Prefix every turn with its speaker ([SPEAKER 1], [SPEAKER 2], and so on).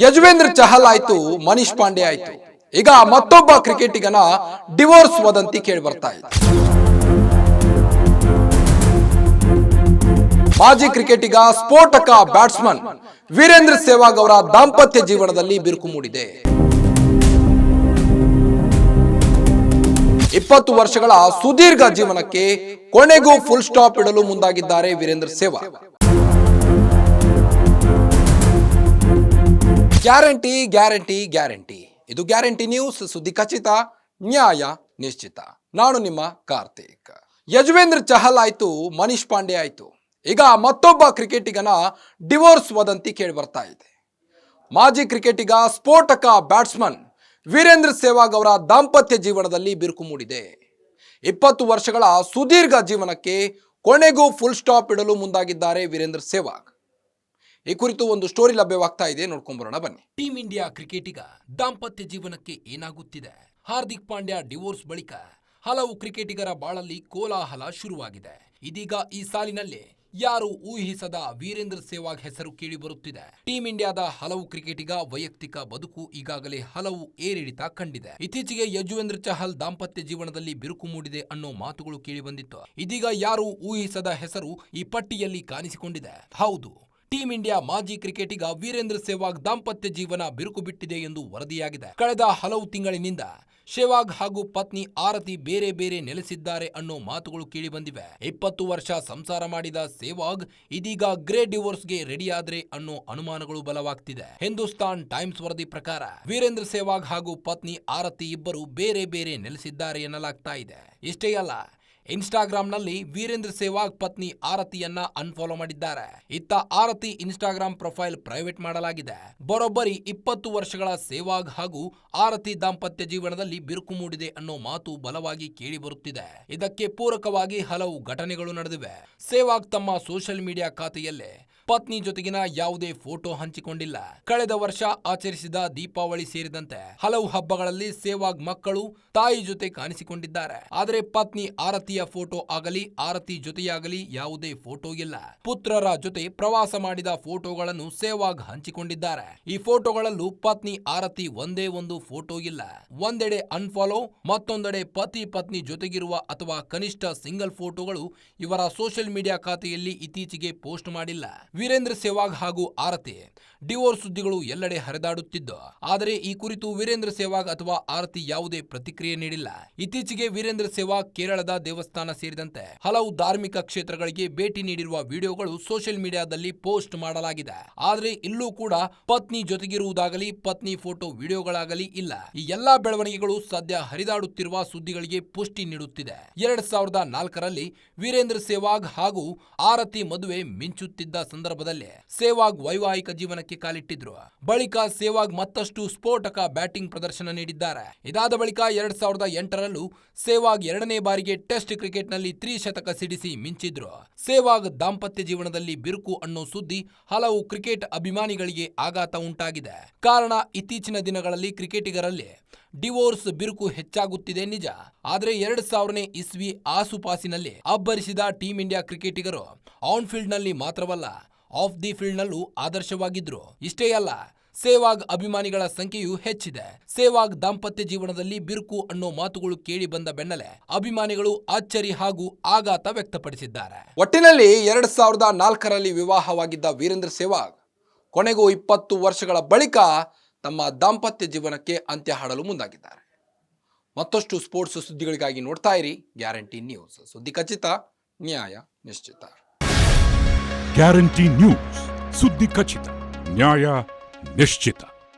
[SPEAKER 1] ಯಜುವೇಂದ್ರ ಚಹಲ್ ಆಯ್ತು, ಮನೀಶ್ ಪಾಂಡೆ ಆಯ್ತು. ಈಗ ಮತ್ತೊಬ್ಬ ಕ್ರಿಕೆಟಿಗನ ಡಿವೋರ್ಸ್ ವದಂತಿ ಕೇಳಿ ಬರ್ತಾ ಇದೆ. ಮಾಜಿ ಕ್ರಿಕೆಟಿಗ ಸ್ಫೋಟಕ ಬ್ಯಾಟ್ಸ್ಮನ್ ವೀರೇಂದ್ರ ಸೆಹ್ವಾಗ್ ಅವರ ದಾಂಪತ್ಯ ಜೀವನದಲ್ಲಿ ಬಿರುಕು ಮೂಡಿದೆ. 20 ವರ್ಷಗಳ ಸುದೀರ್ಘ ಜೀವನಕ್ಕೆ ಕೊನೆಗೂ ಫುಲ್ ಸ್ಟಾಪ್ ಇಡಲು ಮುಂದಾಗಿದ್ದಾರೆ Virender Sehwag. Guarantee guarantee guarantee. ಇದು ಗ್ಯಾರಂಟಿ ನ್ಯೂಸ್, ಸುದ್ದಿ ಖಚಿತ, ನ್ಯಾಯ ನಿಶ್ಚಿತ. ನಾನು ನಿಮ್ಮ ಕಾರ್ತಿಕ್. ಯಜುವೇಂದ್ರ ಚಹಲ್ ಆಯ್ತು, ಮನೀಶ್ ಪಾಂಡೆ ಆಯ್ತು. ಈಗ ಮತ್ತೊಬ್ಬ ಕ್ರಿಕೆಟಿಗನ ಡಿವೋರ್ಸ್ ವದಂತಿ ಕೇಳಿ ಬರ್ತಾ ಇದೆ. ಮಾಜಿ ಕ್ರಿಕೆಟಿಗ ಸ್ಫೋಟಕ ಬ್ಯಾಟ್ಸ್ಮನ್ ವೀರೇಂದ್ರ ಸೆಹ್ವಾಗ್ ಅವರ ದಾಂಪತ್ಯ ಜೀವನದಲ್ಲಿ ಬಿರುಕು ಮೂಡಿದೆ. 20 ವರ್ಷಗಳ ಸುದೀರ್ಘ ಜೀವನಕ್ಕೆ ಕೊನೆಗೂ ಫುಲ್ ಸ್ಟಾಪ್ ಇಡಲು ಮುಂದಾಗಿದ್ದಾರೆ ವೀರೇಂದ್ರ ಸೆಹ್ವಾಗ್. ಈ ಕುರಿತು ಒಂದು ಸ್ಟೋರಿ ಲಭ್ಯವಾಗ್ತಾ ಇದೆ, ನೋಡ್ಕೊಂಡ್ಬರೋಣ ಬನ್ನಿ.
[SPEAKER 2] ಟೀಂ ಇಂಡಿಯಾ ಕ್ರಿಕೆಟಿಗ ದಾಂಪತ್ಯ ಜೀವನಕ್ಕೆ ಏನಾಗುತ್ತಿದೆ? ಹಾರ್ದಿಕ್ ಪಾಂಡ್ಯ ಡಿವೋರ್ಸ್ ಬಳಿಕ ಹಲವು ಕ್ರಿಕೆಟಿಗರ ಬಾಳಲ್ಲಿ ಕೋಲಾಹಲ ಶುರುವಾಗಿದೆ. ಇದೀಗ ಈ ಸಾಲಿನಲ್ಲಿ ಯಾರು ಊಹಿಸದ ವೀರೇಂದ್ರ ಸೆಹ್ವಾಗ್ ಹೆಸರು ಕೇಳಿ ಬರುತ್ತಿದೆ. ಟೀಂ ಇಂಡಿಯಾದ ಹಲವು ಕ್ರಿಕೆಟಿಗ ವೈಯಕ್ತಿಕ ಬದುಕು ಈಗಾಗಲೇ ಹಲವು ಏರಿಳಿತ ಕಂಡಿದೆ. ಇತ್ತೀಚೆಗೆ ಯಜುವೇಂದ್ರ ಚಹಲ್ ದಾಂಪತ್ಯ ಜೀವನದಲ್ಲಿ ಬಿರುಕು ಮೂಡಿದೆ ಅನ್ನೋ ಮಾತುಗಳು ಕೇಳಿ ಬಂದಿತ್ತು. ಇದೀಗ ಯಾರು ಊಹಿಸದ ಹೆಸರು ಈ ಪಟ್ಟಿಯಲ್ಲಿ ಕಾಣಿಸಿಕೊಂಡಿದೆ. ಹೌದು, ಟೀಂ ಇಂಡಿಯಾ ಮಾಜಿ ಕ್ರಿಕೆಟಿಗ ವೀರೇಂದ್ರ ಸೆಹ್ವಾಗ್ ದಾಂಪತ್ಯ ಜೀವನ ಬಿರುಕು ಬಿಟ್ಟಿದೆ ಎಂದು ವರದಿಯಾಗಿದೆ. ಕಳೆದ ಹಲವು ತಿಂಗಳಿನಿಂದ ಸೆಹ್ವಾಗ್ ಹಾಗೂ ಪತ್ನಿ ಆರತಿ ಬೇರೆ ಬೇರೆ ನೆಲೆಸಿದ್ದಾರೆ ಅನ್ನೋ ಮಾತುಗಳು ಕೇಳಿ ಬಂದಿವೆ. 20 ವರ್ಷ ಸಂಸಾರ ಮಾಡಿದ ಸೆಹ್ವಾಗ್ ಇದೀಗ ಗ್ರೇ ಡಿವೋರ್ಸ್ಗೆ ರೆಡಿಯಾದ್ರೆ ಅನ್ನೋ ಅನುಮಾನಗಳು ಬಲವಾಗ್ತಿದೆ. ಹಿಂದೂಸ್ತಾನ್ ಟೈಮ್ಸ್ ವರದಿ ಪ್ರಕಾರ ವೀರೇಂದ್ರ ಸೆಹ್ವಾಗ್ ಹಾಗೂ ಪತ್ನಿ ಆರತಿ ಇಬ್ಬರು ಬೇರೆ ಬೇರೆ ನೆಲೆಸಿದ್ದಾರೆ ಎನ್ನಲಾಗ್ತಾ ಇದೆ. ಇಷ್ಟೇ ಅಲ್ಲ, ಇನ್ಸ್ಟಾಗ್ರಾಂನಲ್ಲಿ ವೀರೇಂದ್ರ ಸೆಹ್ವಾಗ್ ಪತ್ನಿ ಆರತಿಯನ್ನ ಅನ್ಫಾಲೋ ಮಾಡಿದ್ದಾರೆ. ಇತ್ತ ಆರತಿ ಇನ್ಸ್ಟಾಗ್ರಾಂ ಪ್ರೊಫೈಲ್ ಪ್ರೈವೇಟ್ ಮಾಡಲಾಗಿದೆ. ಬರೋಬ್ಬರಿ 20 ವರ್ಷಗಳ ಸೆಹ್ವಾಗ್ ಹಾಗೂ ಆರತಿ ದಾಂಪತ್ಯ ಜೀವನದಲ್ಲಿ ಬಿರುಕು ಮೂಡಿದೆ ಅನ್ನೋ ಮಾತು ಬಲವಾಗಿ ಕೇಳಿ ಬರುತ್ತಿದೆ. ಇದಕ್ಕೆ ಪೂರಕವಾಗಿ ಹಲವು ಘಟನೆಗಳು ನಡೆದಿವೆ. ಸೆಹ್ವಾಗ್ ತಮ್ಮ ಸೋಷಿಯಲ್ ಮೀಡಿಯಾ ಖಾತೆಯಲ್ಲೇ ಪತ್ನಿ ಜೊತೆಗಿನ ಯಾವುದೇ ಫೋಟೋ ಹಂಚಿಕೊಂಡಿಲ್ಲ. ಕಳೆದ ವರ್ಷ ಆಚರಿಸಿದ ದೀಪಾವಳಿ ಸೇರಿದಂತೆ ಹಲವು ಹಬ್ಬಗಳಲ್ಲಿ ಸೆಹ್ವಾಗ್ ಮಕ್ಕಳು ತಾಯಿ ಜೊತೆ ಕಾಣಿಸಿಕೊಂಡಿದ್ದಾರೆ. ಆದರೆ ಪತ್ನಿ ಆರತಿಯ ಫೋಟೋ ಆಗಲಿ ಆರತಿ ಜೊತೆಯಾಗಲಿ ಯಾವುದೇ ಫೋಟೋ ಇಲ್ಲ. ಪುತ್ರರ ಜೊತೆ ಪ್ರವಾಸ ಮಾಡಿದ ಫೋಟೋಗಳನ್ನು ಸೆಹ್ವಾಗ್ ಹಂಚಿಕೊಂಡಿದ್ದಾರೆ. ಈ ಫೋಟೋಗಳಲ್ಲೂ ಪತ್ನಿ ಆರತಿ ಒಂದೇ ಒಂದು ಫೋಟೋ ಇಲ್ಲ. ಒಂದೆಡೆ ಅನ್ಫಾಲೋ, ಮತ್ತೊಂದೆಡೆ ಪತಿ ಪತ್ನಿ ಜೊತೆಗಿರುವ ಅಥವಾ ಕನಿಷ್ಠ ಸಿಂಗಲ್ ಫೋಟೋಗಳು ಇವರ ಸೋಷಿಯಲ್ ಮೀಡಿಯಾ ಖಾತೆಯಲ್ಲಿ ಇತ್ತೀಚೆಗೆ ಪೋಸ್ಟ್ ಮಾಡಿಲ್ಲ. ವೀರೇಂದ್ರ ಸೆಹ್ವಾಗ್ ಹಾಗೂ ಆರತಿ ಡಿವೋರ್ಸ್ ಸುದ್ದಿಗಳು ಎಲ್ಲೆಡೆ ಹರಿದಾಡುತ್ತಿದ್ದು, ಆದರೆ ಈ ಕುರಿತು ವೀರೇಂದ್ರ ಸೆಹ್ವಾಗ್ ಅಥವಾ ಆರತಿ ಯಾವುದೇ ಪ್ರತಿಕ್ರಿಯೆ ನೀಡಿಲ್ಲ. ಇತ್ತೀಚೆಗೆ ವೀರೇಂದ್ರ ಸೆಹ್ವಾಗ್ ಕೇರಳದ ದೇವಸ್ಥಾನ ಸೇರಿದಂತೆ ಹಲವು ಧಾರ್ಮಿಕ ಕ್ಷೇತ್ರಗಳಿಗೆ ಭೇಟಿ ನೀಡಿರುವ ವಿಡಿಯೋಗಳು ಸೋಷಿಯಲ್ ಮೀಡಿಯಾದಲ್ಲಿ ಪೋಸ್ಟ್ ಮಾಡಲಾಗಿದೆ. ಆದರೆ ಇಲ್ಲೂ ಕೂಡ ಪತ್ನಿ ಜೊತೆಗಿರುವುದಾಗಲಿ ಪತ್ನಿ ಫೋಟೋ ವಿಡಿಯೋಗಳಾಗಲಿ ಇಲ್ಲ. ಈ ಎಲ್ಲಾ ಬೆಳವಣಿಗೆಗಳು ಸದ್ಯ ಹರಿದಾಡುತ್ತಿರುವ ಸುದ್ದಿಗಳಿಗೆ ಪುಷ್ಟಿ ನೀಡುತ್ತಿದೆ. 2004ರಲ್ಲಿ ವೀರೇಂದ್ರ ಸೆಹ್ವಾಗ್ ಹಾಗೂ ಆರತಿ ಮದುವೆ ಮಿಂಚುತ್ತಿದ್ದ ಸಂದರ್ಭದಲ್ಲಿ ಸೆಹ್ವಾಗ್ ವೈವಾಹಿಕ ಜೀವನಕ್ಕೆ ಕಾಲಿಟ್ಟಿದ್ರು. ಬಳಿಕ ಸೆಹ್ವಾಗ್ ಮತ್ತಷ್ಟು ಸ್ಫೋಟಕ ಬ್ಯಾಟಿಂಗ್ ಪ್ರದರ್ಶನ ನೀಡಿದ್ದಾರೆ. ಇದಾದ ಬಳಿಕ 2008ರಲ್ಲೂ ಸೆಹ್ವಾಗ್ 2ನೇ ಬಾರಿಗೆ ಟೆಸ್ಟ್ ಕ್ರಿಕೆಟ್ನಲ್ಲಿ ತ್ರಿಶತಕ ಸಿಡಿಸಿ ಮಿಂಚಿದ್ರು. ಸೆಹ್ವಾಗ್ ದಾಂಪತ್ಯ ಜೀವನದಲ್ಲಿ ಬಿರುಕು ಅನ್ನೋ ಸುದ್ದಿ ಹಲವು ಕ್ರಿಕೆಟ್ ಅಭಿಮಾನಿಗಳಿಗೆ ಆಘಾತ ಉಂಟಾಗಿದೆ. ಕಾರಣ, ಇತ್ತೀಚಿನ ದಿನಗಳಲ್ಲಿ ಕ್ರಿಕೆಟಿಗರಲ್ಲಿ ಡಿವೋರ್ಸ್ ಬಿರುಕು ಹೆಚ್ಚಾಗುತ್ತಿದೆ ನಿಜ. ಆದರೆ 2000ನೇ ಇಸ್ವಿ ಆಸುಪಾಸಿನಲ್ಲಿ ಅಬ್ಬರಿಸಿದ ಟೀಂ ಇಂಡಿಯಾ ಕ್ರಿಕೆಟಿಗರು ಆನ್ ಫೀಲ್ಡ್ ನಲ್ಲಿ ಮಾತ್ರವಲ್ಲ ಆಫ್ ದಿ ಫೀಲ್ಡ್ ನಲ್ಲೂ ಆದರ್ಶವಾಗಿದ್ರು. ಇಷ್ಟೇ ಅಲ್ಲ, ಸೆಹ್ವಾಗ್ ಅಭಿಮಾನಿಗಳ ಸಂಖ್ಯೆಯೂ ಹೆಚ್ಚಿದೆ. ಸೆಹ್ವಾಗ್ ದಾಂಪತ್ಯ ಜೀವನದಲ್ಲಿ ಬಿರುಕು ಅನ್ನೋ ಮಾತುಗಳು ಕೇಳಿ ಬಂದ ಬೆನ್ನಲ್ಲೇ ಅಭಿಮಾನಿಗಳು ಅಚ್ಚರಿ ಹಾಗೂ ಆಘಾತ ವ್ಯಕ್ತಪಡಿಸಿದ್ದಾರೆ.
[SPEAKER 1] ಒಟ್ಟಿನಲ್ಲಿ 2004ರಲ್ಲಿ ವಿವಾಹವಾಗಿದ್ದ ವೀರೇಂದ್ರ ಸೆಹ್ವಾಗ್ ಕೊನೆಗೂ 20 ವರ್ಷಗಳ ಬಳಿಕ ತಮ್ಮ ದಾಂಪತ್ಯ ಜೀವನಕ್ಕೆ ಅಂತ್ಯ ಹಾಡಲು ಮುಂದಾಗಿದ್ದಾರೆ. ಮತ್ತಷ್ಟು ಸ್ಪೋರ್ಟ್ಸ್ ಸುದ್ದಿಗಳಿಗಾಗಿ ನೋಡ್ತಾ ಇರಿ ಗ್ಯಾರಂಟಿ ನ್ಯೂಸ್, ಸುದ್ದಿ ಖಚಿತ, ನ್ಯಾಯ ನಿಶ್ಚಿತ.
[SPEAKER 3] ಗ್ಯಾರಂಟಿ ನ್ಯೂಸ್, ಸುದ್ದಿ ಖಚಿತ, ನ್ಯಾಯ ನಿಶ್ಚಿತ.